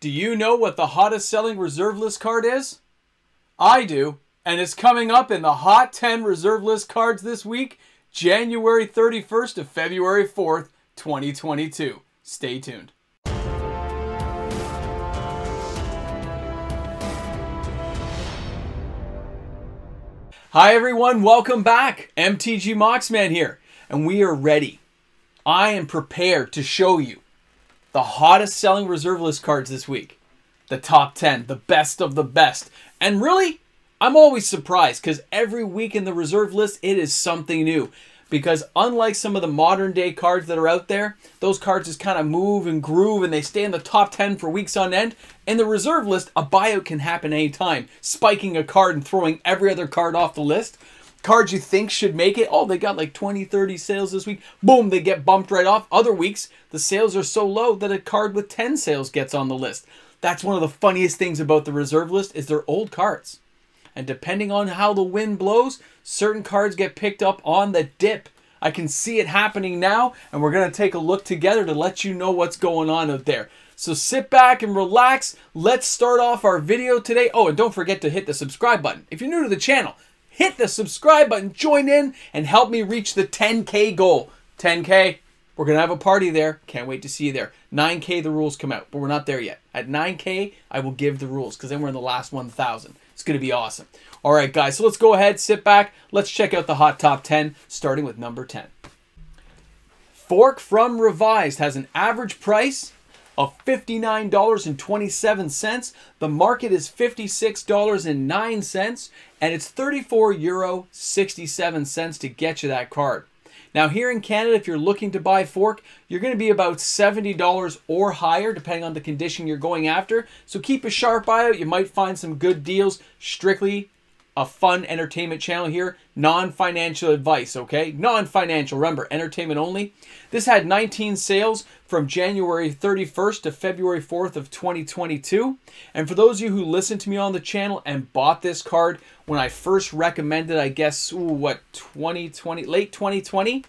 Do you know what the hottest selling reserve list card is? I do, and it's coming up in the Hot 10 reserve list cards this week, January 31st to February 4th, 2022. Stay tuned. Hi everyone, welcome back. MTG Moxman here, and we are ready. I am prepared to show you the hottest selling reserve list cards this week. The top 10, the best of the best. And really, I'm always surprised because every week in the reserve list, it is something new. Because unlike some of the modern day cards that are out there, those cards just kind of move and groove and they stay in the top 10 for weeks on end. In the reserve list, a buyout can happen anytime, spiking a card and throwing every other card off the list. Cards you think should make it, oh, they got like 20, 30 sales this week. Boom, they get bumped right off. Other weeks, the sales are so low that a card with 10 sales gets on the list. That's one of the funniest things about the reserve list is they're old cards. And depending on how the wind blows, certain cards get picked up on the dip. I can see it happening now, and we're going to take a look together to let you know what's going on out there. So sit back and relax. Let's start off our video today. Oh, and don't forget to hit the subscribe button. If you're new to the channel, hit the subscribe button, join in, and help me reach the 10K goal. 10K, we're going to have a party there. Can't wait to see you there. 9K, the rules come out, but we're not there yet. At 9K, I will give the rules, because then we're in the last 1,000. It's going to be awesome. All right, guys, so let's go ahead, sit back. Let's check out the hot top 10, starting with number 10. Fork from Revised has an average price of $59.27. The market is $56.09, and it's €34.67 to get you that card. Now here in Canada, if you're looking to buy Fork, you're going to be about $70 or higher, depending on the condition you're going after. So keep a sharp eye out. You might find some good deals. Strictly a fun entertainment channel here. Non-financial advice, okay? Non-financial, remember, entertainment only. This had 19 sales from January 31st to February 4th of 2022. And for those of you who listened to me on the channel and bought this card when I first recommended, I guess, late 2020,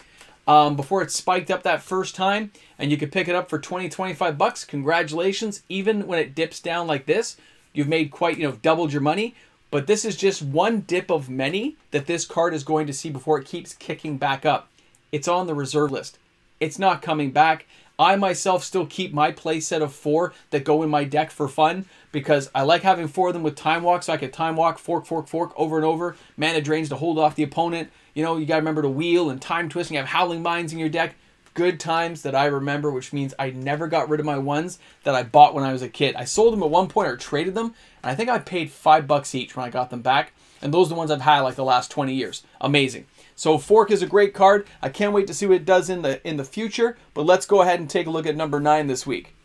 before it spiked up that first time, and you could pick it up for 20, 25 bucks, congratulations. Even when it dips down like this, you've made quite, doubled your money. But this is just one dip of many that this card is going to see before it keeps kicking back up. It's on the reserve list. It's not coming back. I myself still keep my play set of 4 that go in my deck for fun because I like having 4 of them with Time Walk, so I could Time Walk, fork, fork, fork over and over. Mana drains to hold off the opponent. You got to remember to wheel and time twist, and you have Howling Minds in your deck. Good times that I remember, which means I never got rid of my ones that I bought when I was a kid. I sold them at one point or traded them, and I think I paid $5 each when I got them back. And those are the ones I've had like the last 20 years. Amazing. So Fork is a great card. I can't wait to see what it does in the future. But let's go ahead and take a look at number 9 this week.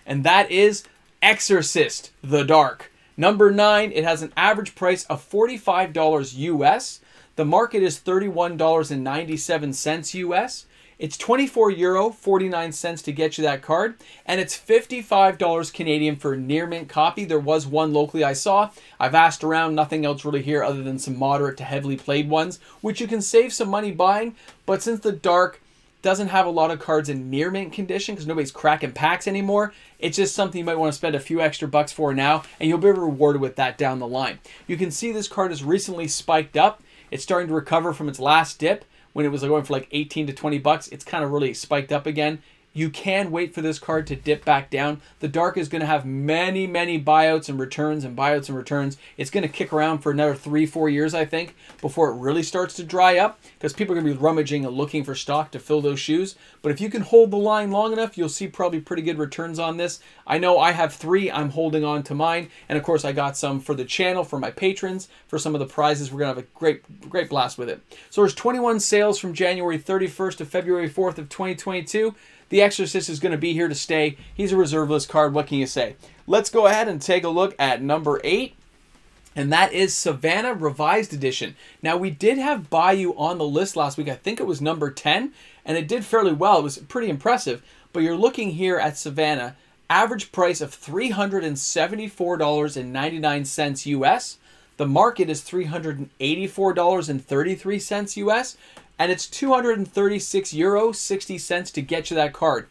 And that is Exorcist the Dark. Number 9, it has an average price of $45 US. The market is $31.97 US. It's €24.49 to get you that card, and it's $55 Canadian for a near mint copy. There was one locally I saw. I've asked around, nothing else really here other than some moderate to heavily played ones, which you can save some money buying. But since the Dark doesn't have a lot of cards in near mint condition because nobody's cracking packs anymore, it's just something you might want to spend a few extra bucks for now, and you'll be rewarded with that down the line. You can see this card has recently spiked up. It's starting to recover from its last dip. When it was going for like 18 to 20 bucks, it's kind of really spiked up again. You can wait for this card to dip back down. The Dark is going to have many, many buyouts and returns and buyouts and returns. It's going to kick around for another 3-4 years, I think, before it really starts to dry up because people are going to be rummaging and looking for stock to fill those shoes. But if you can hold the line long enough, you'll see probably pretty good returns on this. I know I have 3. I'm holding on to mine. And of course, I got some for the channel, for my patrons, for some of the prizes. We're going to have a great blast with it. So there's 21 sales from January 31st to February 4th of 2022. The Exorcist is going to be here to stay. He's a reserve list card. What can you say? Let's go ahead and take a look at number 8. And that is Savannah Revised Edition. Now, we did have Bayou on the list last week. I think it was number 10. And it did fairly well. It was pretty impressive. But you're looking here at Savannah. Average price of $374.99 US. The market is $384.33 US. And it's €236.60 to get you that card.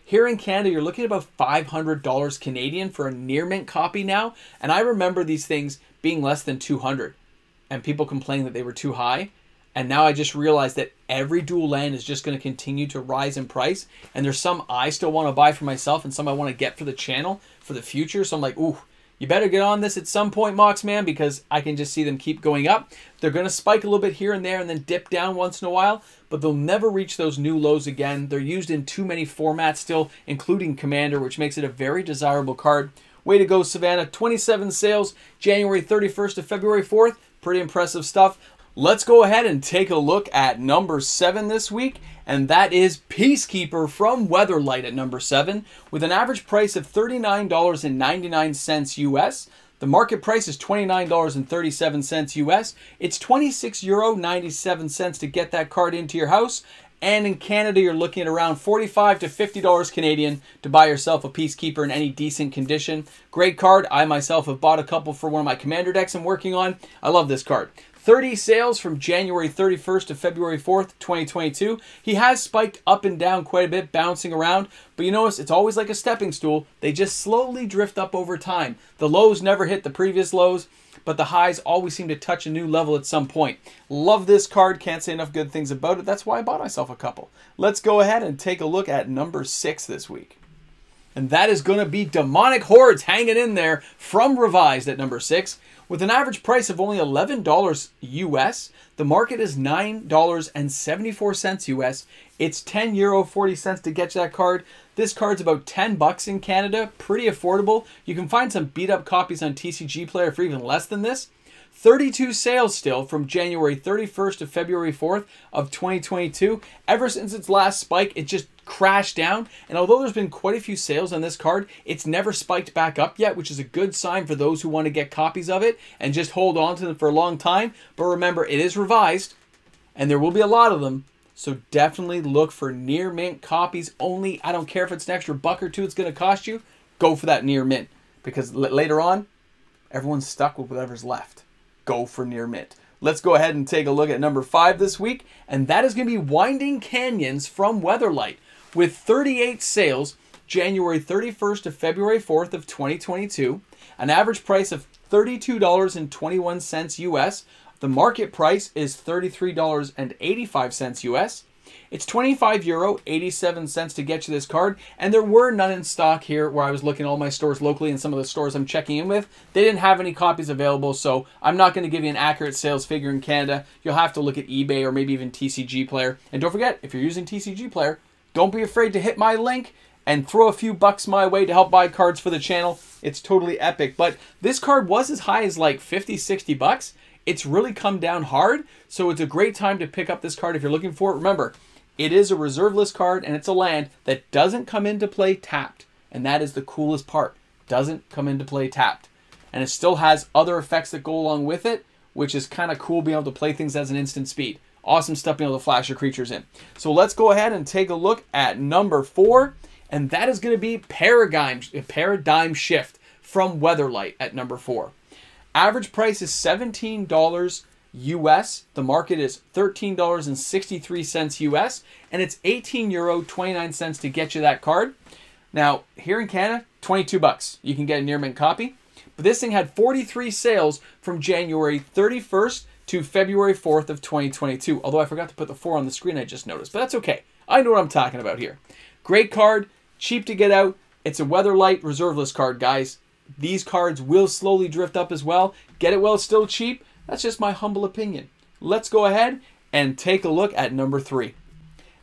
Here in Canada, you're looking at about $500 Canadian for a near mint copy now. And I remember these things being less than 200 and people complaining that they were too high. And now I just realized that every dual land is just going to continue to rise in price. And there's some I still want to buy for myself and some I want to get for the channel for the future. So I'm like, ooh, you better get on this at some point, Moxman, because I can just see them keep going up. They're going to spike a little bit here and there and then dip down once in a while, but they'll never reach those new lows again. They're used in too many formats still, including Commander, which makes it a very desirable card. Way to go, Savannah. 27 sales, January 31st to February 4th. Pretty impressive stuff. Let's go ahead and take a look at number 7 this week, and that is Peacekeeper from Weatherlight at number 7, with an average price of $39.99 US. The market price is $29.37 US. It's €26.97 to get that card into your house. And in Canada, you're looking at around $45 to $50 Canadian to buy yourself a Peacekeeper in any decent condition. Great card. I myself have bought a couple for one of my Commander decks I'm working on. I love this card. 30 sales from January 31st to February 4th, 2022. He has spiked up and down quite a bit, bouncing around. But you notice it's always like a stepping stool. They just slowly drift up over time. The lows never hit the previous lows, but the highs always seem to touch a new level at some point. Love this card. Can't say enough good things about it. That's why I bought myself a couple. Let's go ahead and take a look at number 6 this week. And that is going to be Demonic Hordes hanging in there from Revised at number 6. With an average price of only $11 US, the market is $9.74 US. It's €10.40 to get that card. This card's about $10 in Canada, pretty affordable. You can find some beat up copies on TCG Player for even less than this. 32 sales still from January 31st to February 4th of 2022. Ever since its last spike, it just crashed down. And although there's been quite a few sales on this card, it's never spiked back up yet, which is a good sign for those who want to get copies of it and just hold on to them for a long time. But remember, it is revised and there will be a lot of them. So definitely look for near mint copies only. I don't care if it's an extra buck or two it's going to cost you. Go for that near mint, because later on, everyone's stuck with whatever's left. Go for near mint. Let's go ahead and take a look at number 5 this week, and that is going to be Winding Canyons from Weatherlight. With 38 sales, January 31st to February 4th of 2022, an average price of $32.21 US. The market price is $33.85 US. It's €25.87 to get you this card, and there were none in stock here where I was looking at all my stores locally and some of the stores I'm checking in with. They didn't have any copies available, so I'm not going to give you an accurate sales figure in Canada. You'll have to look at eBay or maybe even TCG Player. And don't forget, if you're using TCG Player, don't be afraid to hit my link and throw a few bucks my way to help buy cards for the channel. It's totally epic. But this card was as high as like 50, 60 bucks. It's really come down hard, so it's a great time to pick up this card if you're looking for it. Remember, it is a reserve list card, and it's a land that doesn't come into play tapped. And that is the coolest part. Doesn't come into play tapped. And it still has other effects that go along with it, which is kind of cool being able to play things as an instant speed. Awesome stuff being able to flash your creatures in. So let's go ahead and take a look at number 4. And that is going to be Paradigm Shift from Weatherlight at number 4. Average price is $17 US. The market is $13.63 US, and it's €18.29 to get you that card. Now, here in Canada, 22 bucks. You can get a near mint copy. But this thing had 43 sales from January 31st to February 4th of 2022. Although I forgot to put the 4 on the screen, I just noticed. But that's okay. I know what I'm talking about here. Great card, cheap to get out. It's a Weatherlight reserve list card, guys. These cards will slowly drift up as well. Get it while it's still cheap. That's just my humble opinion. Let's go ahead and take a look at number 3.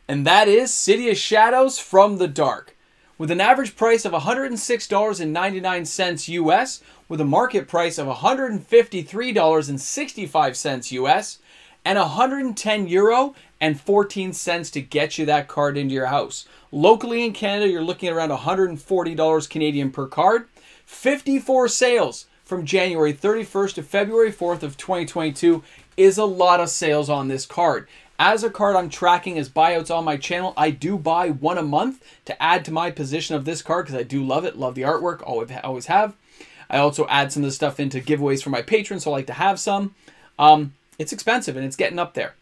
And that is City of Shadows from the Dark. With an average price of $106.99 US, with a market price of $153.65 US, and €110.14 to get you that card into your house. Locally in Canada, you're looking at around $140 Canadian per card. 54 sales from January 31st to February 4th of 2022 is a lot of sales on this card. As a card I'm tracking as buyouts on my channel, I do buy one a month to add to my position of this card because I do love it, love the artwork, always have. I also add some of the stuff into giveaways for my patrons, so I like to have some. It's expensive and it's getting up there.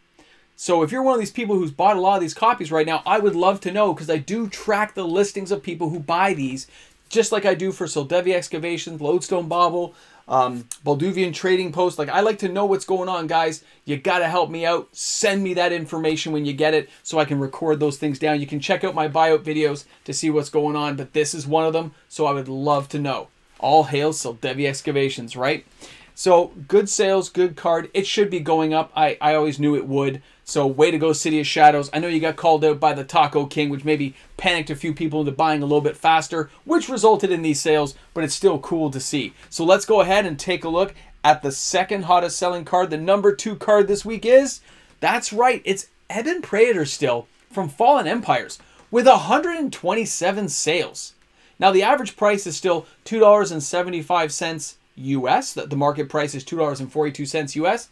So if you're one of these people who's bought a lot of these copies right now, I would love to know, because I do track the listings of people who buy these, just like I do for Soldevia Excavations, Lodestone Bauble, Balduvian Trading Post. Like, I like to know what's going on, guys. You got to help me out. Send me that information when you get it so I can record those things down. You can check out my buyout videos to see what's going on, but this is one of them, so I would love to know. All hail Soldevia Excavations, right? So, good sales, good card. It should be going up. I always knew it would. So, way to go, City of Shadows. I know you got called out by the Taco King, which maybe panicked a few people into buying a little bit faster, which resulted in these sales, but it's still cool to see. So, let's go ahead and take a look at the second hottest selling card. The number 2 card this week is, that's right, it's Ebon Praetor still from Fallen Empires with 127 sales. Now, the average price is still $2.75 US. The market price is $2.42 US.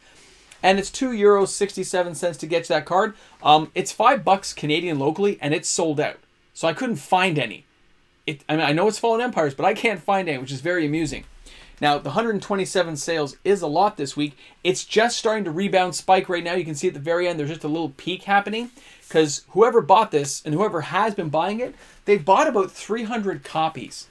And it's €2.67 to get that card. It's $5 Canadian locally, and it's sold out. So I couldn't find any. I mean, I know it's Fallen Empires, but I can't find any, which is very amusing. Now, the 127 sales is a lot this week. It's just starting to rebound spike right now. You can see at the very end, there's just a little peak happening, because whoever bought this and whoever has been buying it, they've bought about 300 copies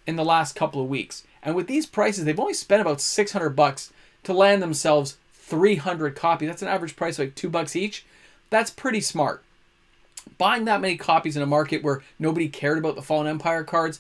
in the last couple of weeks. And with these prices, they've only spent about $600 to land themselves 300 copies. That's an average price of like $2 each. That's pretty smart. Buying that many copies in a market where nobody cared about the Fallen Empire cards,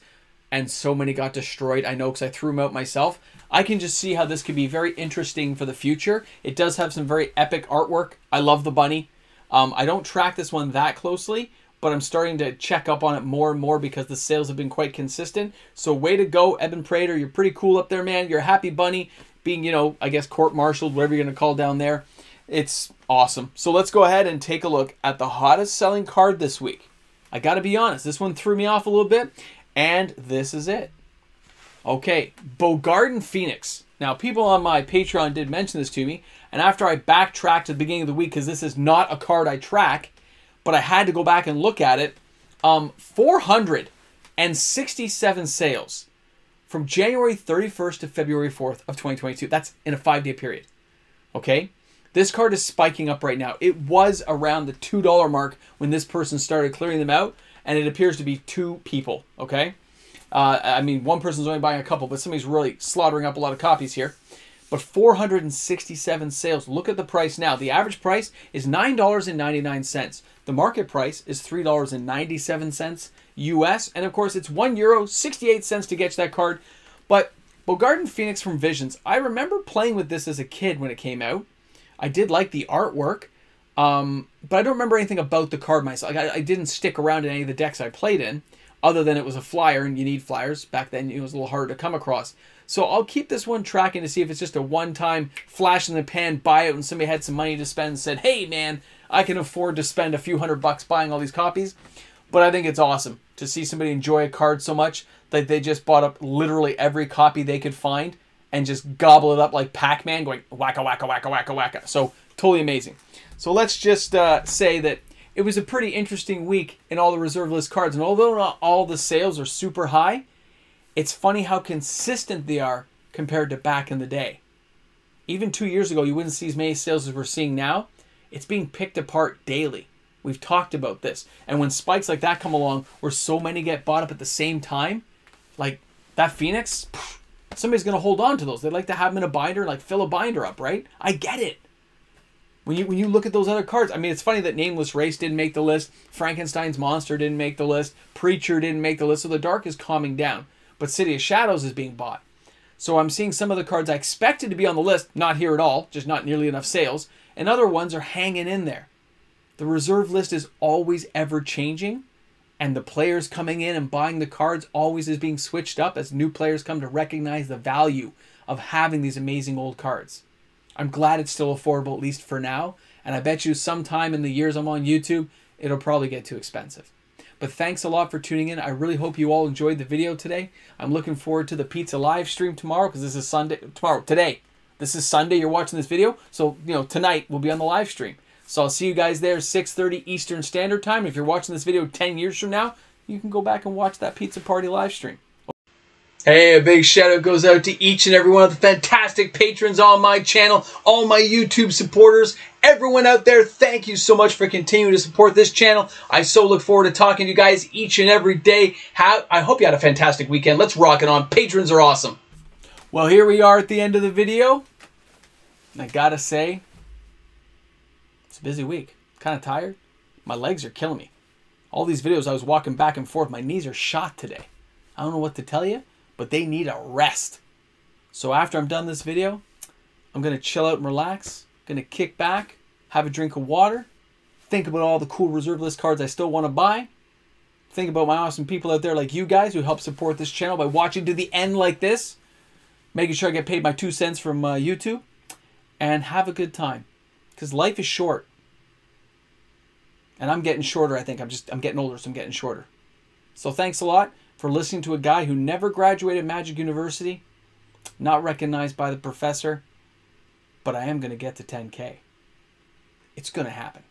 and so many got destroyed, I know, because I threw them out myself. I can just see how this could be very interesting for the future. It does have some very epic artwork. I love the bunny. I don't track this one that closely, but I'm starting to check up on it more and more because the sales have been quite consistent. So way to go, Ebon Praetor. You're pretty cool up there, man. You're a happy bunny being, you know, I guess court-martialed, whatever you're going to call down there. It's awesome. So let's go ahead and take a look at the hottest selling card this week. I got to be honest, this one threw me off a little bit, and this is it. Okay, Bogarden Phoenix. Now, people on my Patreon did mention this to me, and after I backtracked to the beginning of the week, because this is not a card I track, but I had to go back and look at it, 467 sales from January 31st to February 4th of 2022. That's in a 5-day period. Okay? This card is spiking up right now. It was around the $2 mark when this person started clearing them out, and it appears to be 2 people. Okay? I mean, one person's only buying a couple, but somebody's really slaughtering up a lot of copies here. But 467 sales. Look at the price now. The average price is $9.99. The market price is $3.97 US. And of course, it's €1.68 to get that card. But Bogarden Phoenix from Visions. I remember playing with this as a kid when it came out. I did like the artwork. But I don't remember anything about the card myself. Like, I didn't stick around in any of the decks I played in, other than it was a flyer, and you need flyers. Back then, it was a little hard to come across. So I'll keep this one tracking to see if it's just a one-time flash in the pan buyout and somebody had some money to spend and said, hey, man, I can afford to spend a few $100 buying all these copies. But I think it's awesome to see somebody enjoy a card so much that they just bought up literally every copy they could find and just gobble it up like Pac-Man, going wacka, wacka, wacka, wacka, wacka. So totally amazing. So let's just say that it was a pretty interesting week in all the reserve list cards. And although not all the sales are super high, it's funny how consistent they are compared to back in the day. Even 2 years ago, you wouldn't see as many sales as we're seeing now. It's being picked apart daily. We've talked about this. And when spikes like that come along, where so many get bought up at the same time, like that Phoenix, somebody's going to hold on to those. They'd like to have them in a binder, like fill a binder up, right? I get it. When you look at those other cards, I mean, it's funny that Nameless Race didn't make the list. Frankenstein's Monster didn't make the list. Preacher didn't make the list. So the dark is calming down. But City of Shadows is being bought. So I'm seeing some of the cards I expected to be on the list, not here at all, just not nearly enough sales. And other ones are hanging in there. The reserve list is always ever changing. And the players coming in and buying the cards always is being switched up as new players come to recognize the value of having these amazing old cards. I'm glad it's still affordable, at least for now. And I bet you sometime in the years I'm on YouTube, it'll probably get too expensive. But thanks a lot for tuning in. I really hope you all enjoyed the video today. I'm looking forward to the pizza live stream tomorrow, because this is Sunday. Today. This is Sunday you're watching this video. So, you know, tonight we'll be on the live stream. So I'll see you guys there 6:30 Eastern Standard Time. If you're watching this video 10 years from now, you can go back and watch that pizza party live stream. Hey, a big shout out goes out to each and every one of the fantastic patrons on my channel, all my YouTube supporters, everyone out there. Thank you so much for continuing to support this channel. I so look forward to talking to you guys each and every day. I hope you had a fantastic weekend. Let's rock it on. Patrons are awesome. Well, here we are at the end of the video. I gotta say, it's a busy week. Kind of tired. My legs are killing me. All these videos I was walking back and forth, my knees are shot today. I don't know what to tell you, but they need a rest. So after I'm done this video, I'm going to chill out and relax. Going to kick back, have a drink of water, think about all the cool reserve list cards I still want to buy. Think about my awesome people out there like you guys who help support this channel by watching to the end like this. Making sure I get paid my 2 cents from YouTube. And have a good time. Because life is short. And I'm getting shorter, I think. I'm getting older, so I'm getting shorter. So thanks a lot for listening to a guy who never graduated Magic University, not recognized by the professor, but I am going to get to 10K. It's going to happen.